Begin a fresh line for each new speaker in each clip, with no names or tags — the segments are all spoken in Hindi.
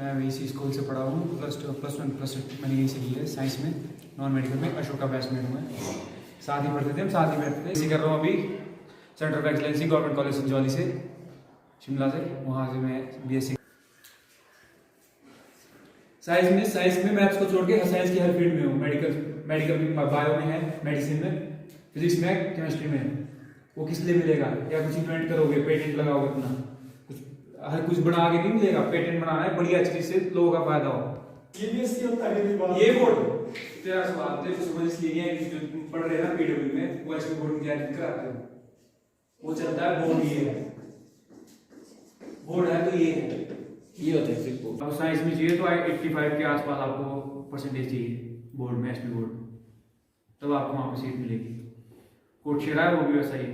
मैं इसी स्कूल से पढ़ा हूँ, +1 मैंने यही से की है साइंस में, नॉन मेडिकल में। अशोका बैचमेट हूँ मैं, साथ ही पढ़ते थे हम, साथ ही बैठते थे। इसी कर रहा हूँ अभी centre of excellency government college Sanjauli से, शिमला से। वहाँ से मैं BSc साइंस में मैथ्स को छोड़ के साइंस की हर फील्ड में हूँ। मेडिकल में, बायो में है, मेडिसिन में, फिजिक्स में, केमिस्ट्री में है। वो किस लिए मिलेगा? या कुछ इन्वेंट करोगे, पेटेंट लगाओगे अपना, हर कुछ बना के नहीं मिलेगा। पेटेंट बनाना है बढ़िया चीज से, लोगों का फायदा हो। ये बोर्ड तेरा सवाल तेरे को समझ इसलिए है जो तुम पढ़ रहे हैं ना PW में, वो ऐसे बोर्ड में क्या कराते हो, वो चलता है बोर्ड। ये है बोर्ड है, तो ये होता है बोर्ड। अब साइंस में चाहिए तो 85 के आसपास आपको परसेंटेज चाहिए बोर्ड में, SP बोर्ड, तब आपको वहाँ पे सीट मिलेगी। कोटशेरा है वो भी वैसा ही,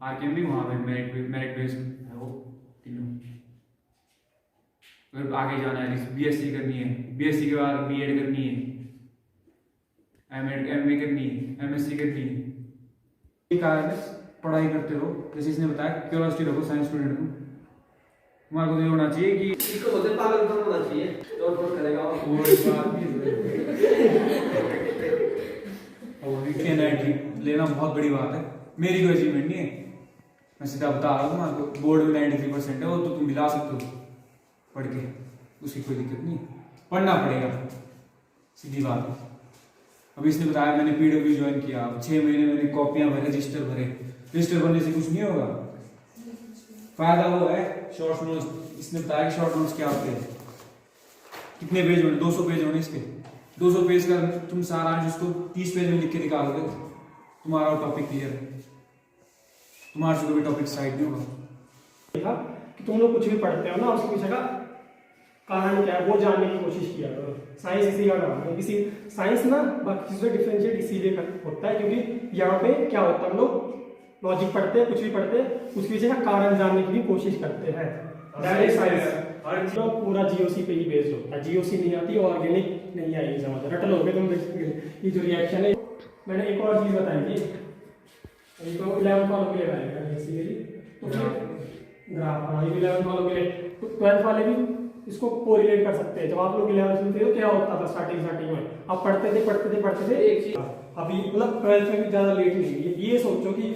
RKM भी वहाँ पे मेरिट बेस्ड है वो तीनों। अगर आगे जाना है, BSc करनी है, BSc के बाद B.Ed करनी है, MA करनी है, MSc करनी है। ये कारण है, पढ़ाई करते रहो। जैसे इसने बताया, क्यूरियोसिटी रखो साइंस स्टूडेंट को। तुम्हारे को ये होना चाहिए कि
इसको बोलते पागल होना चाहिए, और कुछ करेगा
वो एक बात भी लेना बहुत बड़ी बात है। मेरी कोई अचीवमेंट नहीं है, मैं सीधा बता रहा हूँ आपको। बोर्ड में 93% है, वो तो तुम मिला सकते हो पढ़ के, उसकी कोई दिक्कत नहीं। पढ़ना पड़ेगा, सीधी बात है। अभी इसने बताया मैंने PW ज्वाइन किया, 6 महीने मैंने कॉपियां भरे, रजिस्टर भरे। रजिस्टर भरने से कुछ नहीं होगा, फायदा वो है शॉर्ट नोट्स। इसने बताया कि शॉर्ट नोट्स क्या होते हैं, कितने पेज होने, 200 पेज होने इसके। 200 पेज का तुम सारा जिसको 30 पेज में लिख के निकालोगे, तुम्हारा टॉपिक क्लियर है, तुम्हारे से कोई टॉपिक साइड नहीं होगा।
कि तुम लोग कुछ भी पढ़ते हो ना, उसके पीछे का कारण क्या है वो जानने की कोशिश किया करो। साइंस इसी का काम है। किसी साइंस ना बाकी से डिफरेंशिएट इसीलिए होता है क्योंकि यहाँ पे क्या होता है, हम लोग लॉजिक पढ़ते हैं, कुछ भी पढ़ते हैं, उसके पीछे का कारण जानने की भी कोशिश करते हैं। डायरेक्ट साइंस पूरा GOC पे ही बेस्ड होता है। GOC नहीं आती, ऑर्गेनिक नहीं आएगी, समझ रट लोगे तुम। ये जो रिएक्शन है, मैंने एक और चीज बताई थी, तो 11th वालों के लिए आएगा बेसिकली, तो ग्राफ। हाँ, ये 11th वालों के लिए, तो 12th वाले भी इसको कोरिलेट कर सकते हैं। जब आप लोग 11th में थे तो क्या होता था स्टार्टिंग में, आप पढ़ते थे एक चीज। अभी मतलब 12th में भी ज्यादा लेट नहीं है। ये सोचो कि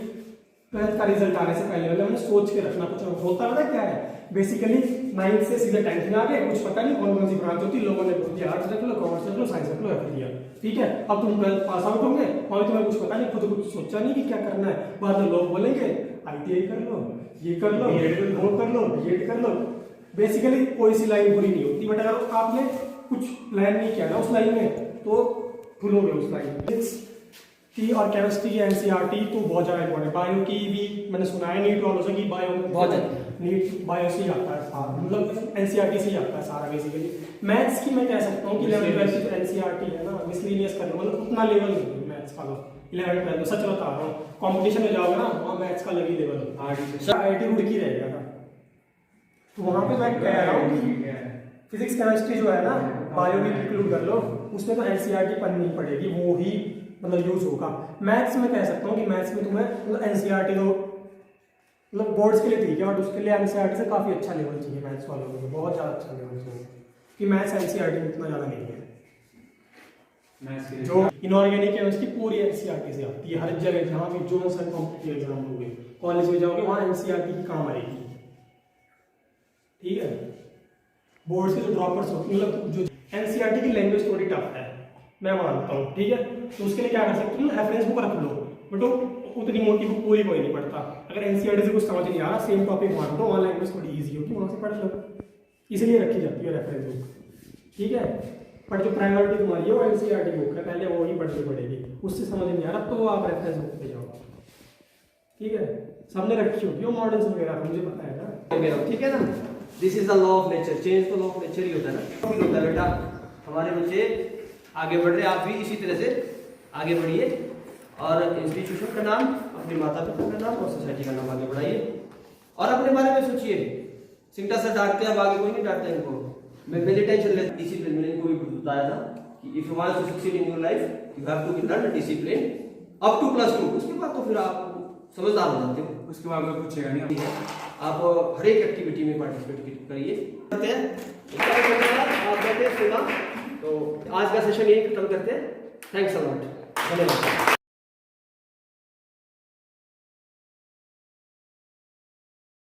12th का रिजल्ट आने से पहले मतलब हमने सोच के रखना कुछ होता है। क्या है बेसिकली 9th से सीधे 10th में आ गए, कुछ पता नहीं कौन सी ब्रांच होती, लोगों ने बोल दिया आर्ट्स रख लो, कॉमर्स रख लो, साइंस रख लो, रख दिया, ठीक है। अब तुम 12th पास आउट होंगे और तुम्हें कुछ पता नहीं, खुद कुछ सोचा नहीं कि क्या करना है। बाद में लोग बोलेंगे ITI कर लो, ये कर लो, वो कर लो, B.Ed कर लो। बेसिकली कोई सी लाइन पूरी नहीं होती, बट अगर आपने कुछ प्लान नहीं किया ना उस लाइन में तो भूलोगे उस लाइन में। की और केमिस्ट्री की NCERT तो बहुत ज्यादा इंपॉर्टेंट। बायो की भी मैंने सुना है, नीट वालों से कि बायो
बहुत ज्यादा
नीट बायो से ही आता है सारा, मतलब NCERT से ही आता है सारा बेसिकली। मैथ्स की मैं कह सकता हूँ कि 11th-12th NCERT है ना, मिसलेनियस कर लो, मतलब उतना लेवल नहीं है मैथ्स का। 11th-12th सच बता रहा हूँ, कॉम्पिटिशन में जाओगे ना वहाँ मैथ्स का लगी लेवल IIT रुड़की रहेगा था। तो वहाँ पे मैं कह रहा हूँ कि फिजिक्स केमिस्ट्री जो है ना, बायो भी इंक्लूड कर लो, उसमें तो NCERT पढ़नी पड़ेगी, वो ही मतलब यूज होगा। मैथ्स में कह सकता हूँ कि मैथ्स में तुम्हें मतलब NCERT तो मतलब बोर्ड्स के लिए ठीक है, और उसके लिए NCERT से काफी अच्छा लेवल चाहिए मैथ्स वालों को, बहुत ज्यादा अच्छा लेवल चाहिए। कि मैथ्स NCERT में इतना ज्यादा नहीं है। जो इनऑर्गेनिक है उसकी पूरी NCERT से आती है, हर जगह जहाँ भी जो सन कॉम्पिटिटिव एग्जाम होंगे, कॉलेज में जाओगे वहाँ NCERT की काम आएगी, ठीक है। बोर्ड से जो ड्रॉपर्स होते हैं, मतलब जो NCERT की लैंग्वेज थोड़ी टफ है, मैं मानता हूँ, ठीक है। तो उसके लिए क्या कर सकते हो, रेफरेंस बुक रख लो, बट उतनी मोटी बुक पूरी कोई नहीं पढ़ता। अगर NCERT से कुछ समझ नहीं आ रहा, सेम टॉपिक मान लो, वहाँ लैंग्वेज थोड़ी ईजी होगी, वहाँ से पढ़ लो, इसलिए रखी जाती है रेफरेंस बुक, ठीक है। बट जो प्रायोरिटी तुम्हारी है वो NCERT बुक है, पहले वो ही पढ़नी पड़ेगी। उससे समझ नहीं आ रहा तो आप रेफरेंस बुक पे जाओ, ठीक है। सबने रखी होगी वो मॉडल्स वगैरह, मुझे पता है ना,
ठीक है ना। This is the law of nature, change तो लॉ ऑफ नेचर ही होता है ना। होता है बेटा, हमारे बच्चे आगे बढ़ रहे, आप भी इसी तरह से आगे बढ़िए, और इंस्टीट्यूशन का नाम, अपने माता पिता का नाम और सोसाइटी का नाम आगे बढ़ाइए, और अपने बारे में सोचिए। सिंटा सर डांटते हैं, अब आगे कोई नहीं डांटता इनको, मेरी टेंशन ले। डिसिप्लिन मैंने इनको भी बताया था कि if you want to succeed in your life you have to learn discipline up to +2। उसके बाद तो फिर आप समझदार हो जाते हो,
उसके बाद कोई पूछेगा नहीं।
आप हर एक एक्टिविटी में पार्टिसिपेट करिए। रखूंगा। तो आज का सेशन यही खत्म करते हैं। थैंक्स अ लॉट, धन्यवाद।